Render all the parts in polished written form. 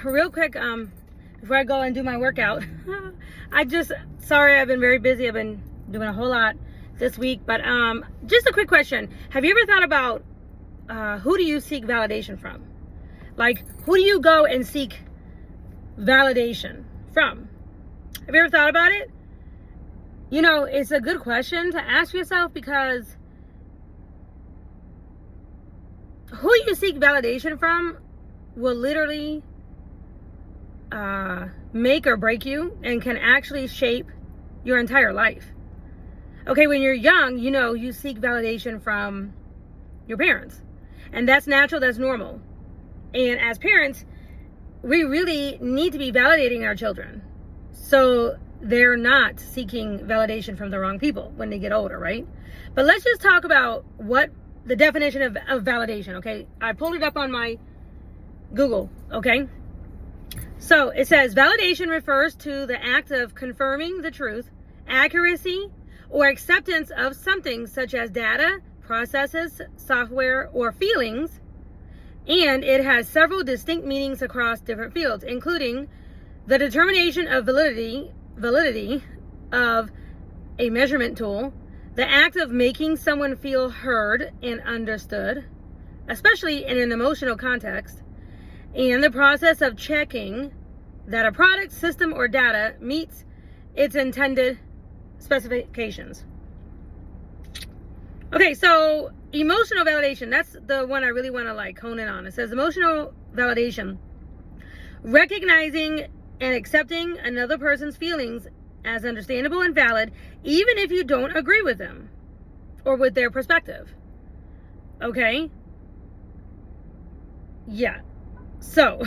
real quick, before I go and do my workout, sorry, I've been very busy. I've been doing a whole lot this week, but just a quick question. Have you ever thought about who do you seek validation from? Like, who do you go and seek validation from? Have you ever thought about it? You know, it's a good question to ask yourself, because who you seek validation from will literally make or break you and can actually shape your entire life. Okay, when you're young, you know, you seek validation from your parents. And that's natural, that's normal. And as parents, we really need to be validating our children, so they're not seeking validation from the wrong people when they get older, right? But let's just talk about what the definition of validation, okay? I pulled it up on my Google, okay? So it says validation refers to the act of confirming the truth, accuracy, or acceptance of something such as data, processes, software, or feelings. And it has several distinct meanings across different fields, including the determination of validity of a measurement tool, the act of making someone feel heard and understood, especially in an emotional context, and the process of checking that a product, system, or data meets its intended specifications. Okay, so emotional validation, that's the one I really want to hone in on. It says emotional validation, recognizing and accepting another person's feelings as understandable and valid, even if you don't agree with them or with their perspective. Okay? Yeah. So,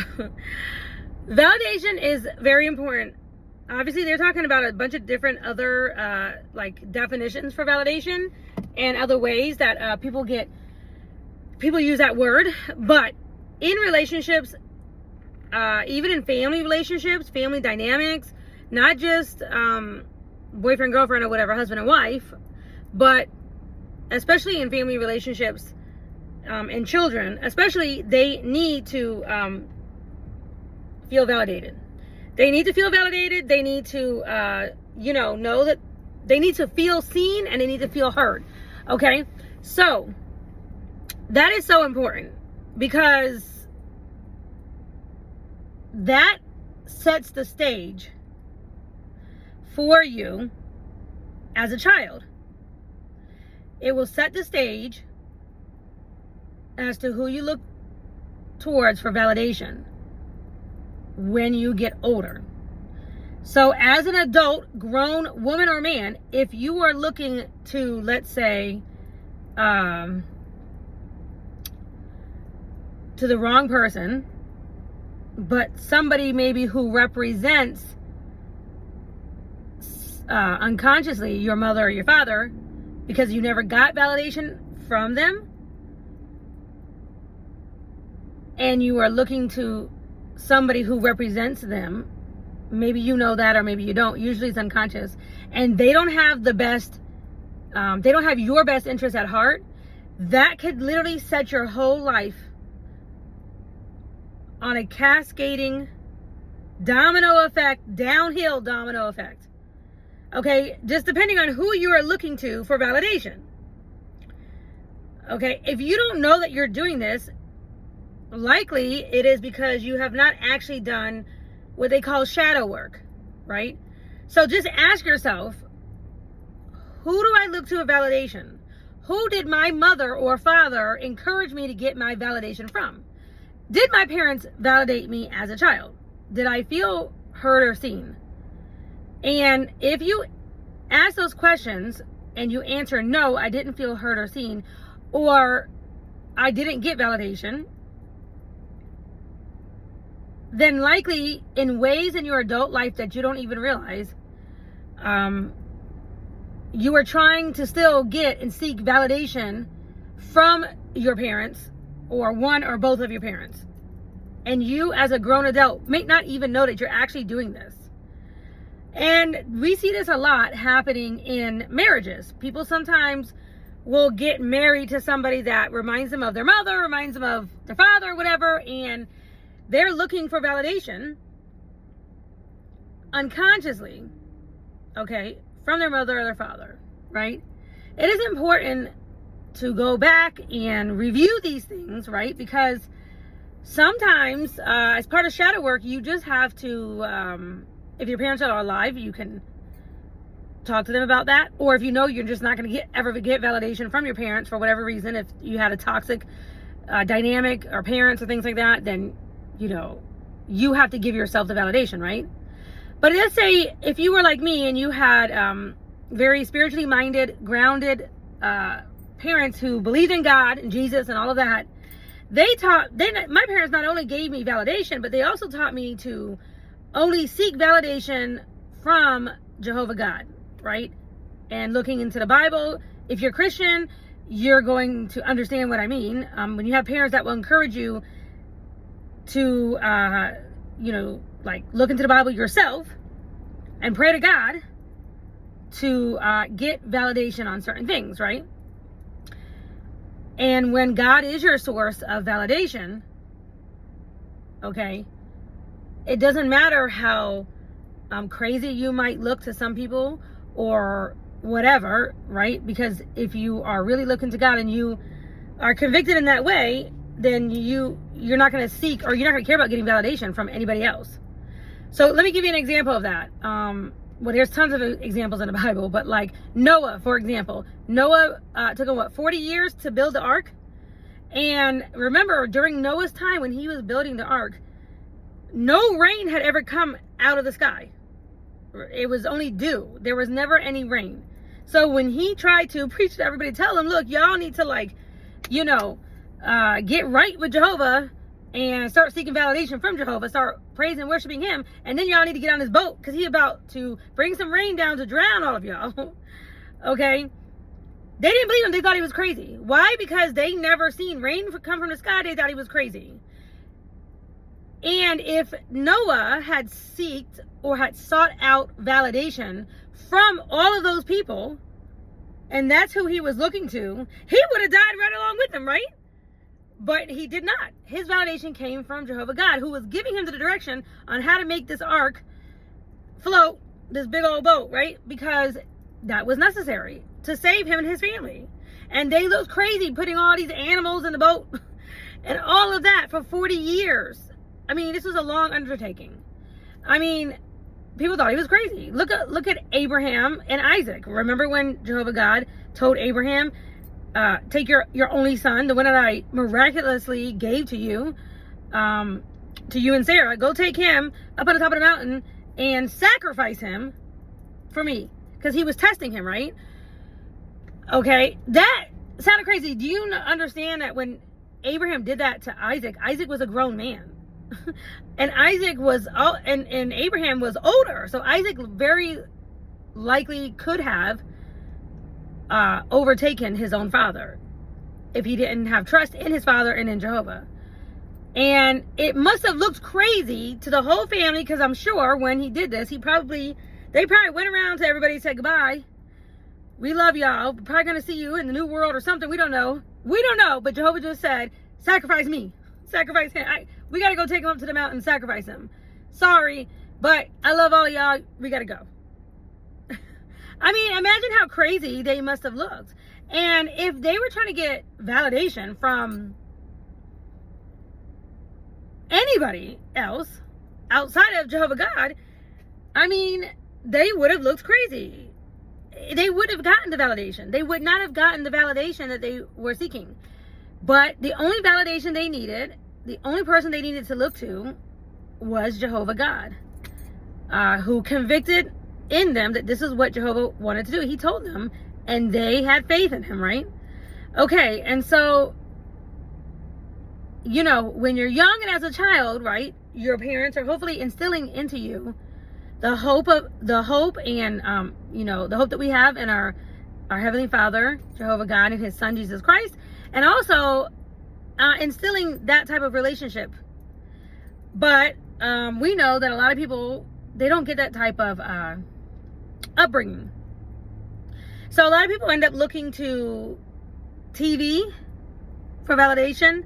validation is very important. Obviously, they're talking about a bunch of different other definitions for validation and other ways that people use that word. But in relationships, even in family relationships, family dynamics, not just boyfriend, girlfriend, or whatever, husband and wife, but especially in family relationships and children, especially, they need to feel validated. They need to feel validated. They need to, know that they need to feel seen, and they need to feel heard. Okay? So, that is so important, because that sets the stage for you as a child. It will set the stage as to who you look towards for validation when you get older. So as an adult, grown woman or man, if you are looking to, let's say, to the wrong person, but somebody maybe who represents unconsciously your mother or your father, because you never got validation from them, and you are looking to somebody who represents them, maybe you know that or maybe you don't, usually it's unconscious, and they don't have the best, they don't have your best interest at heart, that could literally set your whole life on a cascading domino effect, downhill domino effect. Okay, just depending on who you are looking to for validation. Okay, if you don't know that you're doing this, likely it is because you have not actually done what they call shadow work, right? So just ask yourself, who do I look to for validation? Who did my mother or father encourage me to get my validation from? Did my parents validate me as a child? Did I feel heard or seen? And if you ask those questions and you answer, no, I didn't feel heard or seen, or I didn't get validation, then likely in ways in your adult life that you don't even realize, you are trying to still get and seek validation from your parents, or one or both of your parents. And you as a grown adult may not even know that you're actually doing this. And we see this a lot happening in marriages. People sometimes will get married to somebody that reminds them of their mother, reminds them of their father, whatever, and they're looking for validation unconsciously, okay, from their mother or their father, right? It is important to go back and review these things, right? Because sometimes, as part of shadow work, you just have to, if your parents are alive, you can talk to them about that. Or if you know you're just not going to ever get validation from your parents for whatever reason, if you had a toxic dynamic or parents or things like that, then, you know, you have to give yourself the validation, right? But let's say if you were like me and you had very spiritually minded, grounded parents who believed in God and Jesus and all of that, my parents not only gave me validation, but they also taught me to only seek validation from Jehovah God, right? And looking into the Bible. If you're Christian, you're going to understand what I mean. When you have parents that will encourage you to, you know, like look into the Bible yourself and pray to God to get validation on certain things, right? And when God is your source of validation, okay, it doesn't matter how crazy you might look to some people or whatever, right? Because if you are really looking to God and you are convicted in that way, then you're not going to seek, or you're not going to care about getting validation from anybody else. So let me give you an example of that. Well, there's tons of examples in the Bible, but like Noah, for example. Noah took him, 40 years to build the ark? And remember, during Noah's time when he was building the ark, no rain had ever come out of the sky. It was only dew. There was never any rain. So when he tried to preach to everybody, tell them, look, y'all need to, like, you know, get right with Jehovah and start seeking validation from Jehovah, start praising and worshiping him, and then y'all need to get on this boat because he's about to bring some rain down to drown all of y'all. Okay? They didn't believe him. They thought he was crazy. Why? Because they never seen rain come from the sky. They thought he was crazy. And if Noah had sought or had sought out validation from all of those people, and that's who he was looking to, he would have died right along with them, right? But he did not. His validation came from Jehovah God, who was giving him the direction on how to make this ark float, this big old boat, right? Because that was necessary to save him and his family. And they looked crazy putting all these animals in the boat and all of that for 40 years. I mean, this was a long undertaking. I mean, people thought he was crazy. Look at Abraham and Isaac. Remember when Jehovah God told Abraham, take your only son, the one that I miraculously gave to you and Sarah, go take him up on the top of the mountain and sacrifice him for me. Because he was testing him, right? Okay, that sounded crazy. Do you understand that when Abraham did that to Isaac, Isaac was a grown man. And Isaac was, and Abraham was older. So Isaac very likely could have overtaken his own father if he didn't have trust in his father and in Jehovah. And it must have looked crazy to the whole family, because I'm sure when he did this, they probably went around to everybody and said, goodbye. We love y'all. We're probably going to see you in the new world or something. We don't know. But Jehovah just said, sacrifice me. Sacrifice him. We got to go take him up to the mountain and sacrifice him. Sorry, but I love all of y'all. We got to go. I mean, imagine how crazy they must have looked. And if they were trying to get validation from anybody else outside of Jehovah God, I mean, they would have looked crazy. They would have gotten the validation. They would not have gotten the validation that they were seeking. But the only validation they needed, the only person they needed to look to was Jehovah God, who convicted in them that this is what Jehovah wanted to do. He told them, and they had faith in him, right? Okay, and so, you know, when you're young and as a child, right, your parents are hopefully instilling into you the hope and the hope that we have in our Heavenly Father, Jehovah God, and his son, Jesus Christ, and also instilling that type of relationship. But we know that a lot of people, they don't get that type of upbringing. So a lot of people end up looking to TV for validation.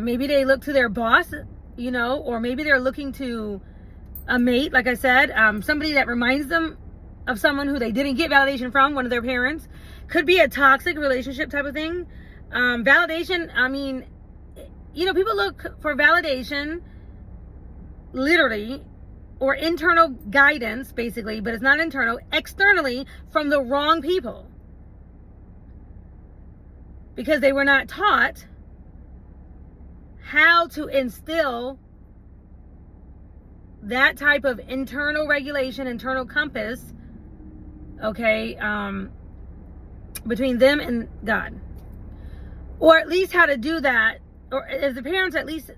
Maybe they look to their boss, or maybe they're looking to a mate, like I said, somebody that reminds them of someone who they didn't get validation from, one of their parents. Could be a toxic relationship type of thing. Validation, I mean, people look for validation literally, or internal guidance basically, but it's not internal, externally from the wrong people. Because they were not taught how to instill that type of internal regulation, internal compass, okay, between them and God. Or at least how to do that, or if the parents at least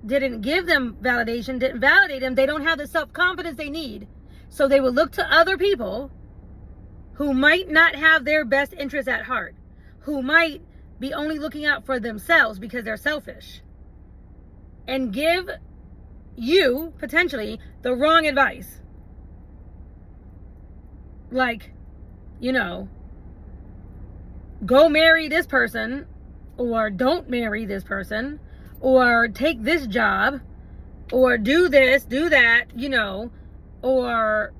didn't give them validation, didn't validate them, they don't have the self-confidence they need. So they will look to other people who might not have their best interests at heart, who might be only looking out for themselves because they're selfish, and give you, potentially, the wrong advice. Like, go marry this person, or don't marry this person, or take this job, or do this, do that, or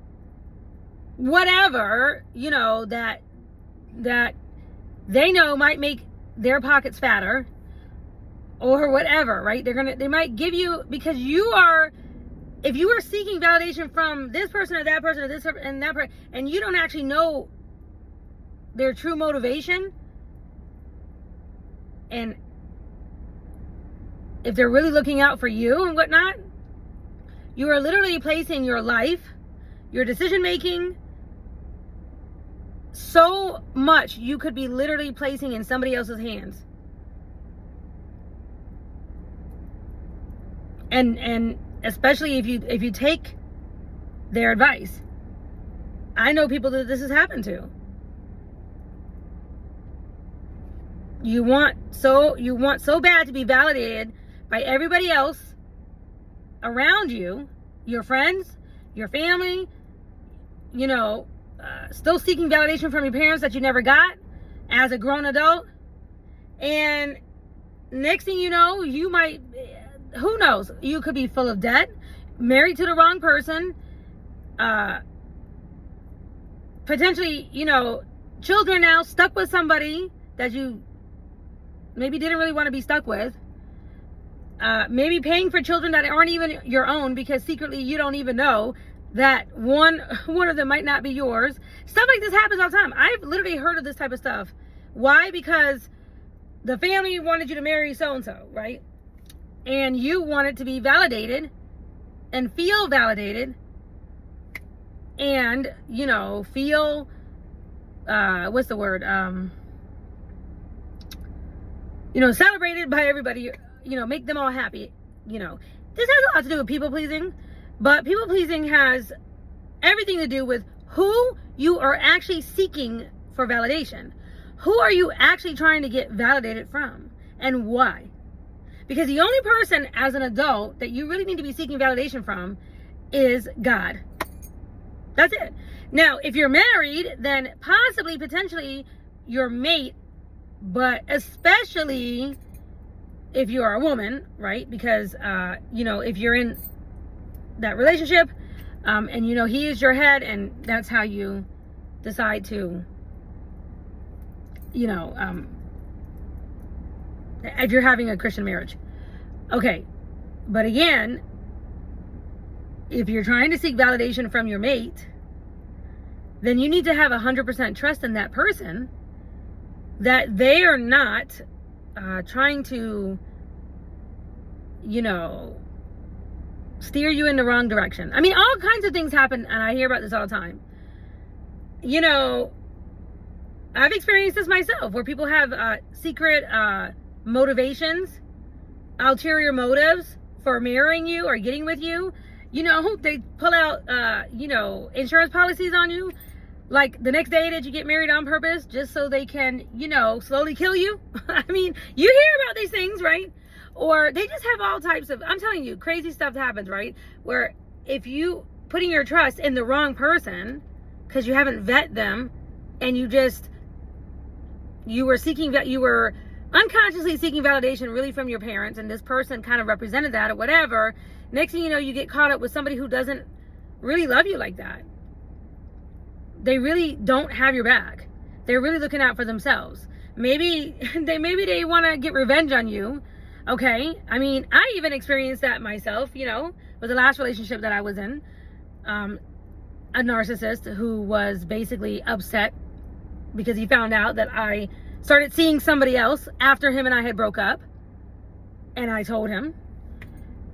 whatever, that they know might make their pockets fatter, or whatever, right? They might give you, because if you are seeking validation from this person or that person or this and that person, and you don't actually know their true motivation, and if they're really looking out for you and whatnot, you are literally placing your life, your decision making, so much you could be literally placing in somebody else's hands. And especially if you take their advice. I know people that this has happened to. You want so bad to be validated by everybody else around you, your friends, your family, still seeking validation from your parents that you never got as a grown adult. And next thing you know, you might, who knows, you could be full of debt, married to the wrong person, potentially, children now stuck with somebody that you maybe didn't really want to be stuck with. Maybe paying for children that aren't even your own, because secretly you don't even know that one of them might not be yours. Stuff like this happens all the time. I've literally heard of this type of stuff. Why? Because the family wanted you to marry so-and-so, right? And you wanted to be validated and feel validated and, feel, what's the word? Celebrated by everybody, make them all happy. This has a lot to do with people pleasing, but people pleasing has everything to do with who you are actually seeking for validation. Who are you actually trying to get validated from, and why? Because the only person as an adult that you really need to be seeking validation from is God. That's it. Now, if you're married, then possibly, potentially, your mate, but especially if you are a woman, right? Because, if you're in that relationship, and he is your head, and that's how you decide to, if you're having a Christian marriage. Okay. But again, if you're trying to seek validation from your mate, then you need to have 100% trust in that person, that they are not trying to, steer you in the wrong direction. I mean, all kinds of things happen, and I hear about this all the time. I've experienced this myself, where people have secret motivations, ulterior motives for marrying you or getting with you. They pull out, insurance policies on you, like the next day that you get married on purpose, just so they can, slowly kill you. I mean, you hear about these things, right? Or they just have all types of, I'm telling you, crazy stuff happens, right? Where if you putting your trust in the wrong person, because you haven't vet them, and you were seeking that, you were unconsciously seeking validation really from your parents, and this person kind of represented that or whatever. Next thing you know, you get caught up with somebody who doesn't really love you like that. They really don't have your back. They're really looking out for themselves. Maybe they want to get revenge on you. Okay. I mean, I even experienced that myself, with the last relationship that I was in. A narcissist who was basically upset because he found out that I started seeing somebody else after him and I had broke up. And I told him.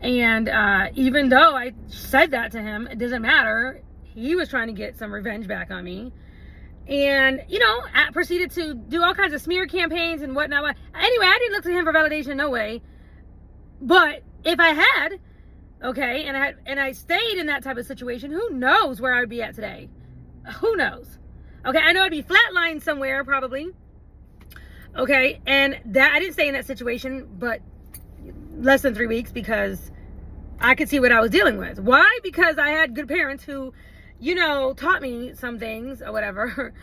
And even though I said that to him, it doesn't matter. He was trying to get some revenge back on me. And, I proceeded to do all kinds of smear campaigns and whatnot. Anyway, I didn't look to him for validation, no way. But if I had, okay, and I stayed in that type of situation, who knows where I would be at today? Who knows? Okay, I know I'd be flatlined somewhere, probably. Okay, and that I didn't stay in that situation, but less than 3 weeks, because I could see what I was dealing with. Why? Because I had good parents who, taught me some things or whatever.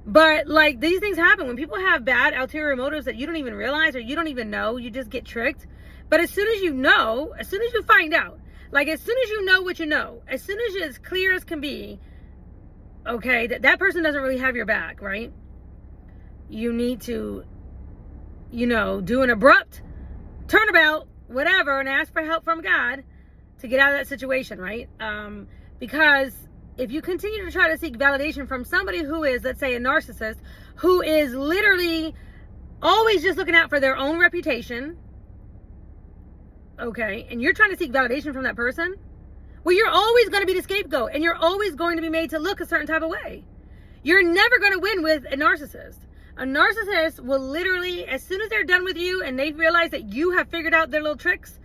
But like, these things happen when people have bad ulterior motives that you don't even realize, or you don't even know. You just get tricked. But as soon as you know, as soon as you find out, like as soon as you know what you know, as soon as you're as clear as can be, okay, that person doesn't really have your back, right? You need to, do an abrupt turnabout, whatever, and ask for help from God to get out of that situation, right? Because if you continue to try to seek validation from somebody who is, let's say, a narcissist, who is literally always just looking out for their own reputation, okay, and you're trying to seek validation from that person, well, you're always going to be the scapegoat, and you're always going to be made to look a certain type of way. You're never going to win with a narcissist. A narcissist will literally, as soon as they're done with you and they realize that you have figured out their little tricks,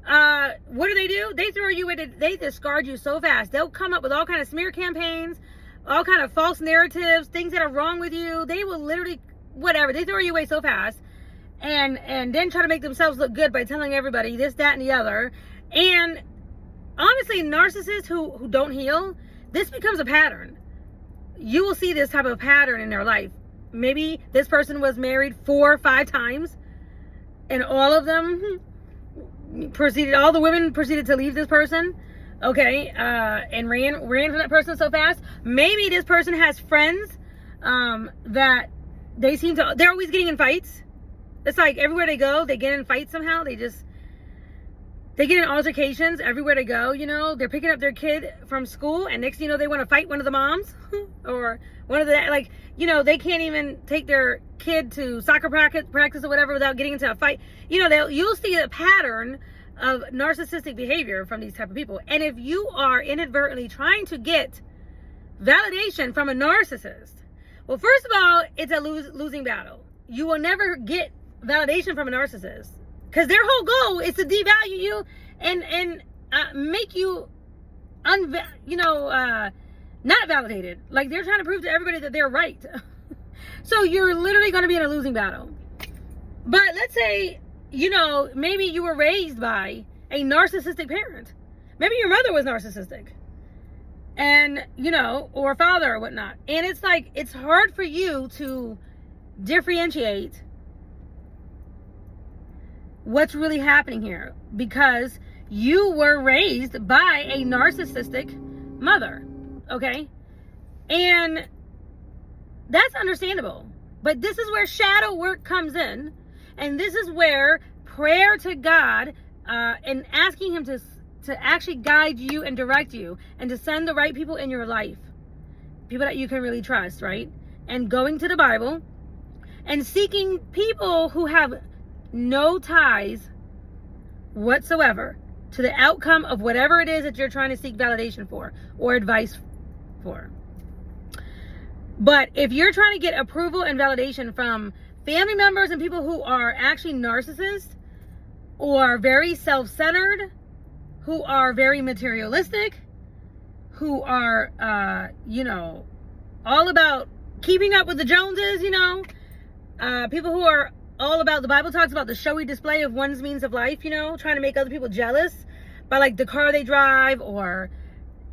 what do? They throw you in, they discard you so fast. They'll come up with all kind of smear campaigns, all kind of false narratives, things that are wrong with you. They will literally, whatever, they throw you away so fast, and then try to make themselves look good by telling everybody this, that, and the other. And honestly, narcissists who don't heal, this becomes a pattern. You will see this type of pattern in their life. Maybe this person was married 4 or 5 times, and all of them all the women proceeded to leave this person, okay, and ran from that person so fast. Maybe this person has friends that they're always getting in fights. It's like everywhere they go, they get in fights somehow. They get in altercations everywhere they go. They're picking up their kid from school, and next thing you know, they want to fight one of the moms or one of the, they can't even take their kid to soccer practice or whatever without getting into a fight. You'll see a pattern of narcissistic behavior from these type of people. And if you are inadvertently trying to get validation from a narcissist, well, first of all, it's a losing battle. You will never get validation from a narcissist, because their whole goal is to devalue you and make you not validated. Like, they're trying to prove to everybody that they're right. So you're literally going to be in a losing battle. But let's say, maybe you were raised by a narcissistic parent. Maybe your mother was narcissistic, and or father or whatnot. And it's like, it's hard for you to differentiate what's really happening here, because you were raised by a narcissistic mother, okay? And that's understandable. But this is where shadow work comes in, and this is where prayer to God and asking him to actually guide you and direct you, and to send the right people in your life, people that you can really trust, right? And going to the Bible and seeking people who have no ties whatsoever to the outcome of whatever it is that you're trying to seek validation for or advice for. But if you're trying to get approval and validation from family members and people who are actually narcissists, or very self-centered, who are very materialistic, who are all about keeping up with the Joneses, people who are all about, the Bible talks about the showy display of one's means of life, trying to make other people jealous by like the car they drive, or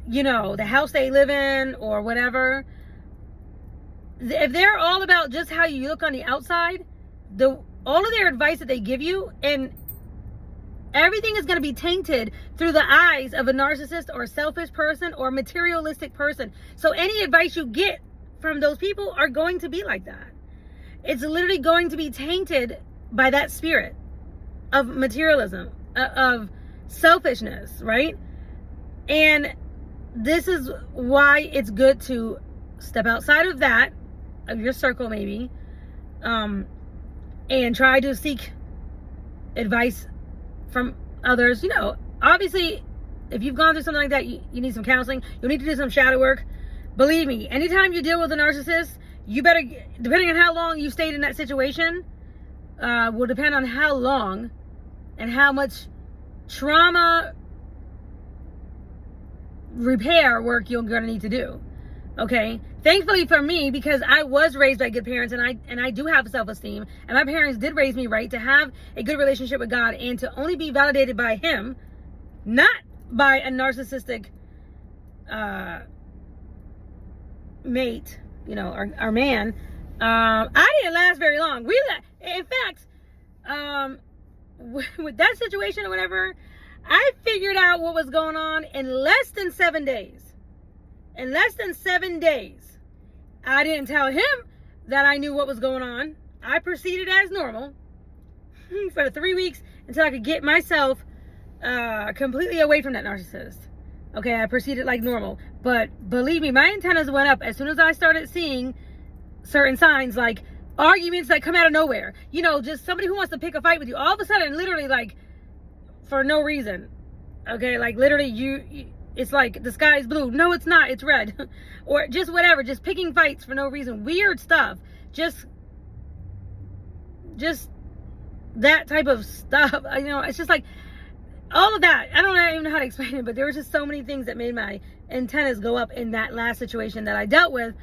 the house they live in, or whatever. If they're all about just how you look on the outside, all of their advice that they give you, and everything is going to be tainted through the eyes of a narcissist or a selfish person or materialistic person. So any advice you get from those people are going to be like that. It's literally going to be tainted by that spirit of materialism, of selfishness, right? And this is why it's good to step outside of that, of your circle maybe, and try to seek advice from others. You know, obviously, if you've gone through something like that, you need some counseling. You'll need to do some shadow work. Believe me, anytime you deal with a narcissist, you better, depending on how long you stayed in that situation, will depend on how long and how much trauma repair work you're going to need to do. Okay, thankfully for me, because I was raised by good parents, and I do have self-esteem, and my parents did raise me right to have a good relationship with God and to only be validated by Him, not by a narcissistic mate, you know, our man. I didn't last very long. In fact, with that situation or whatever, I figured out what was going on in less than 7 days. In less than 7 days, I didn't tell him that I knew what was going on. I proceeded as normal for the 3 weeks until I could get myself completely away from that narcissist. Okay, I proceeded like normal. But believe me, my antennas went up as soon as I started seeing certain signs, like arguments that come out of nowhere. You know, just somebody who wants to pick a fight with you. All of a sudden, literally, like, for no reason. Okay, like literally it's like the sky is blue. No, it's not. It's red. Or just whatever. Just picking fights for no reason. Weird stuff. Just that type of stuff. You know, it's just like all of that. I don't even know how to explain it, but there were just so many things that made my antennas go up in that last situation that I dealt with.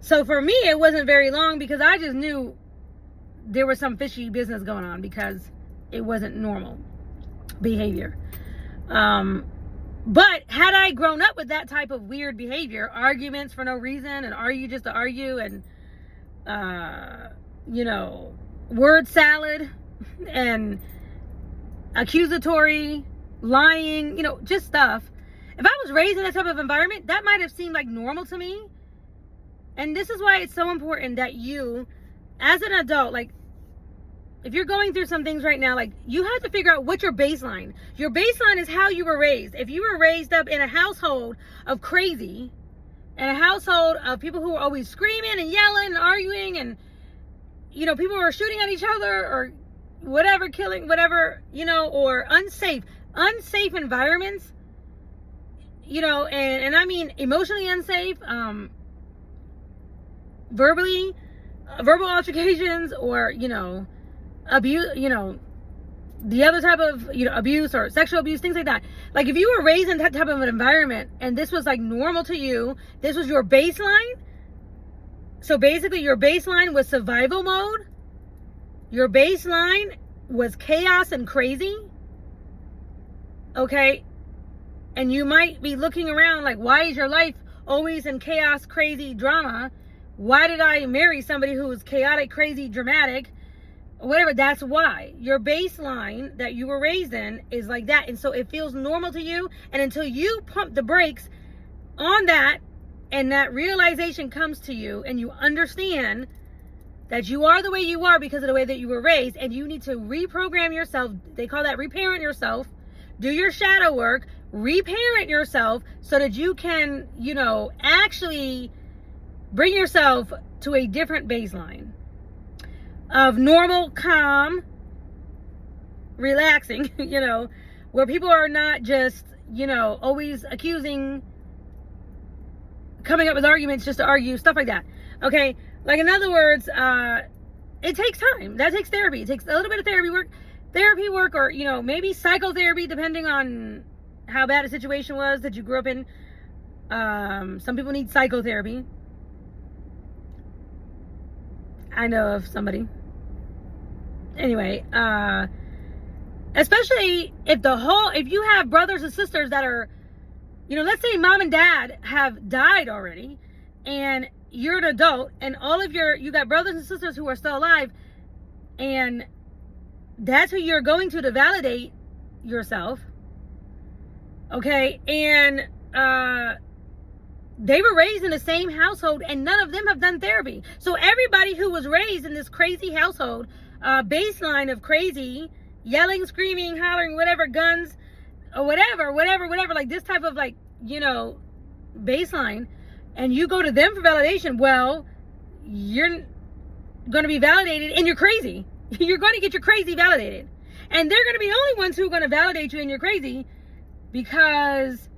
So for me, it wasn't very long because I just knew there was some fishy business going on because it wasn't normal behavior. But had I grown up with that type of weird behavior, arguments for no reason and argue just to argue, and you know, word salad and accusatory, lying, you know, just stuff. If I was raised in that type of environment, that might have seemed like normal to me. And this is why it's so important that you, as an adult, like, if you're going through some things right now, like, you have to figure out what's your baseline. Your baseline is how you were raised. If you were raised up in a household of crazy, and a household of people who were always screaming and yelling and arguing, and, you know, people were shooting at each other or whatever, killing, whatever, you know, or unsafe environments, you know, and I mean emotionally unsafe, verbal altercations, or, you know, abuse, you know, the other type of, you know, abuse or sexual abuse, things like that. Like, if you were raised in that type of an environment and this was like normal to you, this was your baseline. So basically your baseline was survival mode. Your baseline was chaos and crazy. Okay. And you might be looking around like, why is your life always in chaos, crazy, drama? Why did I marry somebody who was chaotic, crazy, dramatic? Whatever, that's why. Your baseline that you were raised in is like that. And so it feels normal to you. And until you pump the brakes on that, and that realization comes to you, and you understand that you are the way you are because of the way that you were raised, and you need to reprogram yourself. They call that reparent yourself. Do your shadow work, reparent yourself so that you can, you know, actually bring yourself to a different baseline of normal, calm, relaxing, you know, where people are not just, you know, always accusing, coming up with arguments just to argue, stuff like that. Okay, like, in other words, it takes time. That takes therapy. It takes a little bit of therapy work, or, you know, maybe psychotherapy, depending on how bad a situation was that you grew up in. Some people need psychotherapy. I know of somebody. Anyway, especially if you have brothers and sisters that are, you know, let's say mom and dad have died already, and you're an adult, and you got brothers and sisters who are still alive, and That's who you're going to validate yourself. Okay, and they were raised in the same household, and none of them have done therapy. So everybody who was raised in this crazy household, baseline of crazy, yelling, screaming, hollering, whatever, guns, or whatever, like this type of baseline, and you go to them for validation, well, you're going to be validated, and you're crazy. You're going to get your crazy validated. And they're going to be the only ones who are going to validate you and you're crazy because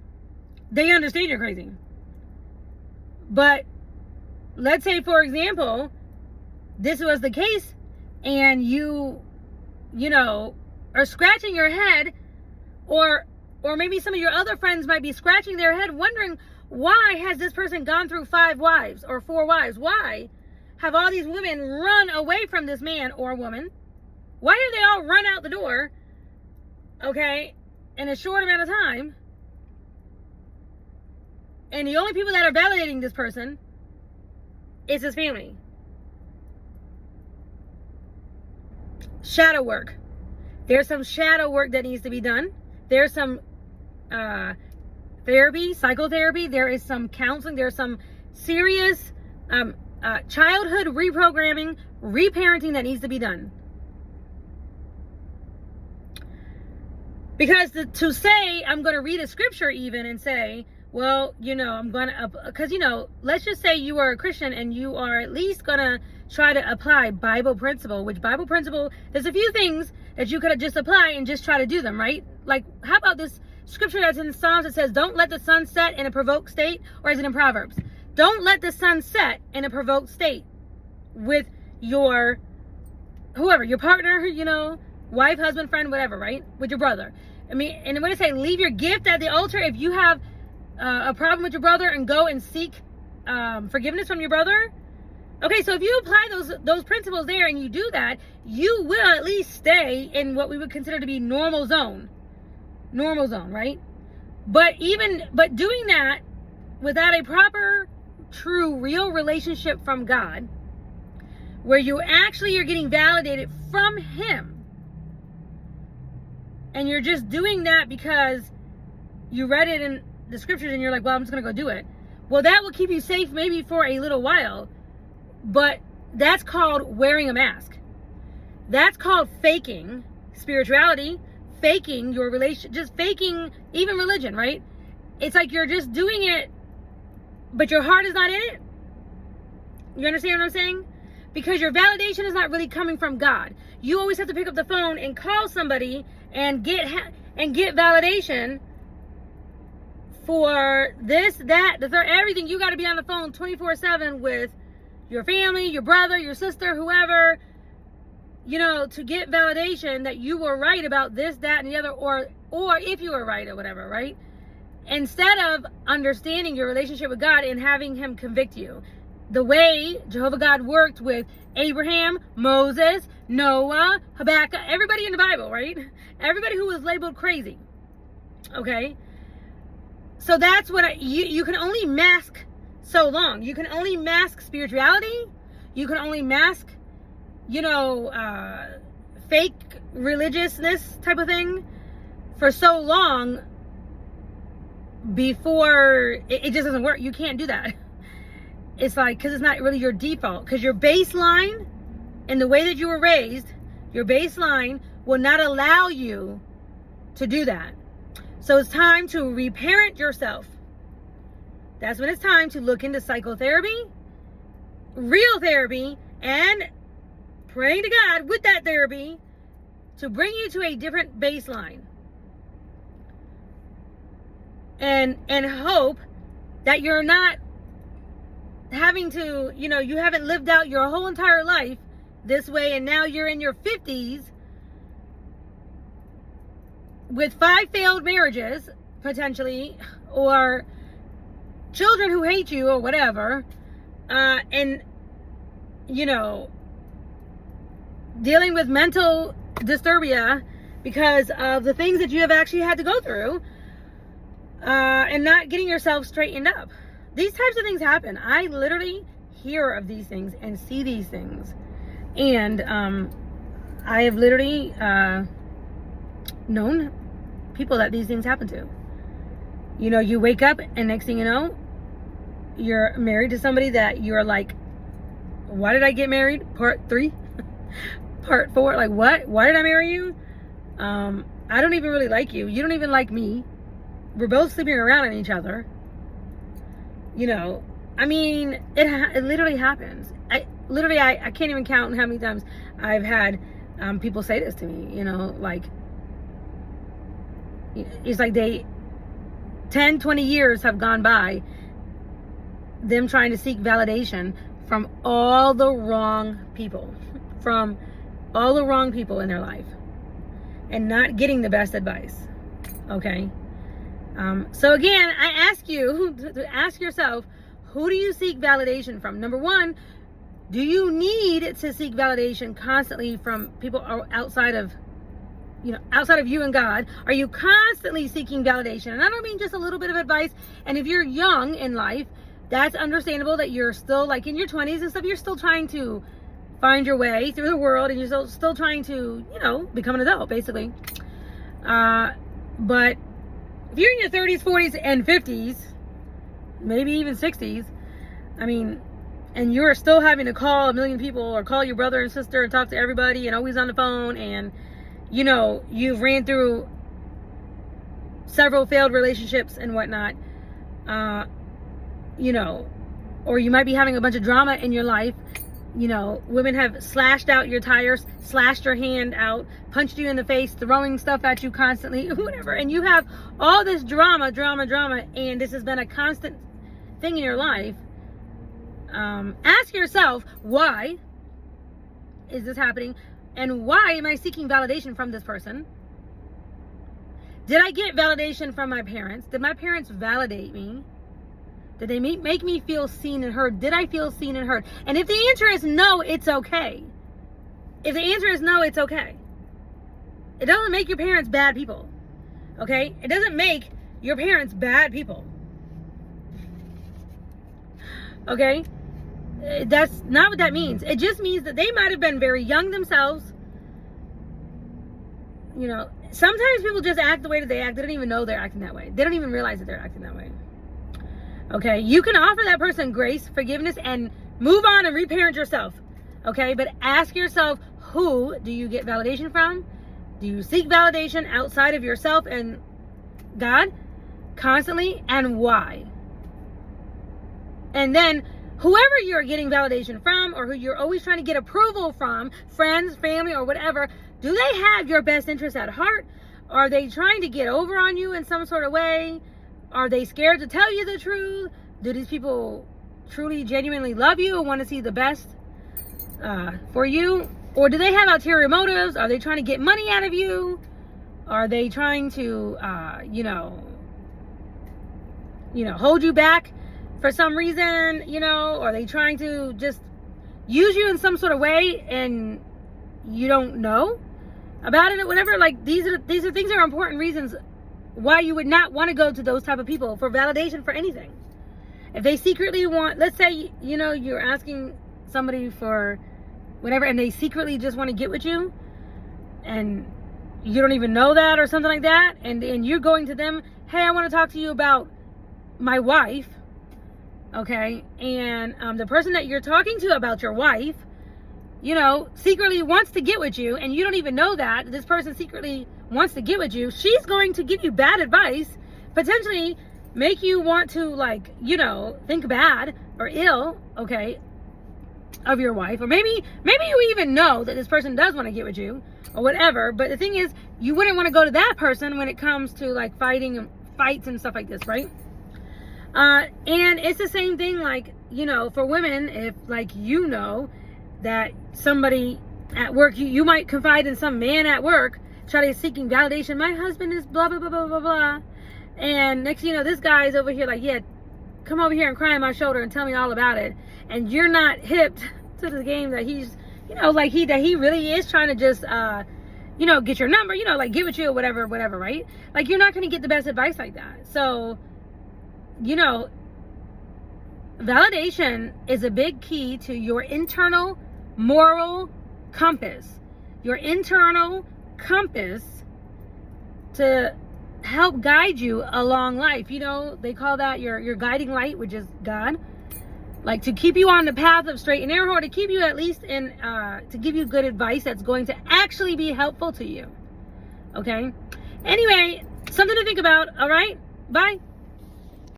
they understand you're crazy. But let's say, for example, this was the case and you are scratching your head, or maybe some of your other friends might be scratching their head wondering, why has this person gone through 5 wives or 4 wives? Why have all these women run away from this man or woman? Why have they all run out the door, okay, in a short amount of time? And the only people that are validating this person is his family. Shadow work. There's some shadow work that needs to be done. There's some therapy, psychotherapy. There is some counseling. There's some serious childhood reprogramming, reparenting that needs to be done. Because to say, I'm going to read a scripture even and say, well, I'm going to, because, let's just say you are a Christian and you are at least going to try to apply Bible principle, there's a few things that you could have just applied and just try to do them, right? Like, how about this scripture that's in Psalms that says, don't let the sun set in a provoked state, or is it in Proverbs? Don't let the sun set in a provoked state with your, whoever, your partner, wife, husband, friend, whatever, right? With your brother. I mean, and when I say leave your gift at the altar, if you have a problem with your brother, and go and seek forgiveness from your brother. Okay, so if you apply those principles there and you do that, you will at least stay in what we would consider to be normal zone, right? But doing that without a proper, true, real relationship from God, where you actually are getting validated from Him, and you're just doing that because you read it in the scriptures and you're like, well, I'm just going to go do it. Well, that will keep you safe maybe for a little while, but that's called wearing a mask. That's called faking spirituality, faking your relation, just faking even religion, right? It's like you're just doing it, but your heart is not in it. You understand what I'm saying? Because your validation is not really coming from God. You always have to pick up the phone and call somebody and get validation for this, that, the third, everything. You got to be on the phone 24/7 with your family, your brother, your sister, whoever, to get validation that you were right about this, that, and the other, or if you were right or whatever, right? Instead of understanding your relationship with God and having Him convict you. The way Jehovah God worked with Abraham, Moses, Noah, Habakkuk, everybody in the Bible, right? Everybody who was labeled crazy. Okay? So that's what you can only mask so long. You can only mask spirituality. You can only mask, fake religiousness type of thing for so long before it just doesn't work. You can't do that. It's like, because it's not really your default. Because your baseline and the way that you were raised, your baseline will not allow you to do that. So it's time to reparent yourself. That's when it's time to look into psychotherapy, real therapy, and praying to God with that therapy to bring you to a different baseline. And hope that you're not having to, you haven't lived out your whole entire life this way, and now you're in your 50s with 5 failed marriages, potentially, or children who hate you or whatever, and, dealing with mental disturbia because of the things that you have actually had to go through, and not getting yourself straightened up. These types of things happen. I literally hear of these things and see these things. And I have literally known people that these things happen to. You know, you wake up and next thing you know, you're married to somebody that you're like, why did I get married? Part 3? Part 4? Like, what? Why did I marry you? I don't even really like you. You don't even like me. We're both sleeping around on each other. You know, I mean, it literally happens. I can't even count how many times I've had people say this to me, you know, like, it's like 10, 20 years have gone by, them trying to seek validation from all the wrong people, in their life, and not getting the best advice. Okay. So again, I ask you to ask yourself, who do you seek validation from? Number one, do you need to seek validation constantly from people outside of you and God? Are you constantly seeking validation? And I don't mean just a little bit of advice. And if you're young in life, that's understandable that you're still like in your 20s and stuff. You're still trying to find your way through the world, and you're still trying to, become an adult, basically. But if you're in your 30s, 40s, and 50s, maybe even 60s, I mean, and you're still having to call a million people or call your brother and sister and talk to everybody and always on the phone, and, you've ran through several failed relationships and whatnot, or you might be having a bunch of drama in your life. Women have slashed out your tires, slashed your hand out, punched you in the face, throwing stuff at you constantly, whatever. And you have all this drama, and this has been a constant thing in your life. Ask yourself, why is this happening? And why am I seeking validation from this person? Did I get validation from my parents? Did my parents validate me? Did they make me feel seen and heard? Did I feel seen and heard? And if the answer is no, it's okay. If the answer is no, it's okay. It doesn't make your parents bad people. Okay? It doesn't make your parents bad people. Okay? That's not what that means. It just means that they might have been very young themselves. Sometimes people just act the way that they act. They don't even know they're acting that way. They don't even realize that they're acting that way. Okay, you can offer that person grace, forgiveness, and move on and reparent yourself. Okay, but ask yourself, who do you get validation from? Do you seek validation outside of yourself and God constantly, and why? And then whoever you're getting validation from, or who you're always trying to get approval from, friends, family, or whatever, do they have your best interest at heart? Are they trying to get over on you in some sort of way? Are they scared to tell you the truth? Do these people truly, genuinely love you and want to see the best for you? Or do they have ulterior motives? Are they trying to get money out of you? Are they trying to, hold you back for some reason? Are they trying to just use you in some sort of way and you don't know about it or whatever? Like, these are things that are important reasons why you would not want to go to those type of people for validation for anything. If they secretly want, let's say, you're asking somebody for whatever, and they secretly just want to get with you, and you don't even know that or something like that, and you're going to them, hey, I want to talk to you about my wife, okay, and the person that you're talking to about your wife, secretly wants to get with you, and you don't even know that this person secretly wants to get with you. She's going to give you bad advice, potentially make you want to think bad or ill, okay, of your wife. Or maybe you even know that this person does want to get with you or whatever, but the thing is, you wouldn't want to go to that person when it comes to fights and stuff like this, right? And it's the same thing, for women, if that somebody at work, you might confide in some man at work, try to seeking validation. My husband is blah, blah, blah, blah, blah, blah. And next thing you know, this guy's over here yeah, come over here and cry on my shoulder and tell me all about it. And you're not hip to the game that he's, that he really is trying to just, get your number, get with you or whatever, right? You're not going to get the best advice like that. So, validation is a big key to your internal moral compass. your internal compass to help guide you along life. You know, they call that your guiding light, which is God. Like, to keep you on the path of straight and narrow, or to keep you at least in, to give you good advice that's going to actually be helpful to you. Okay? Anyway, something to think about. All right? Bye.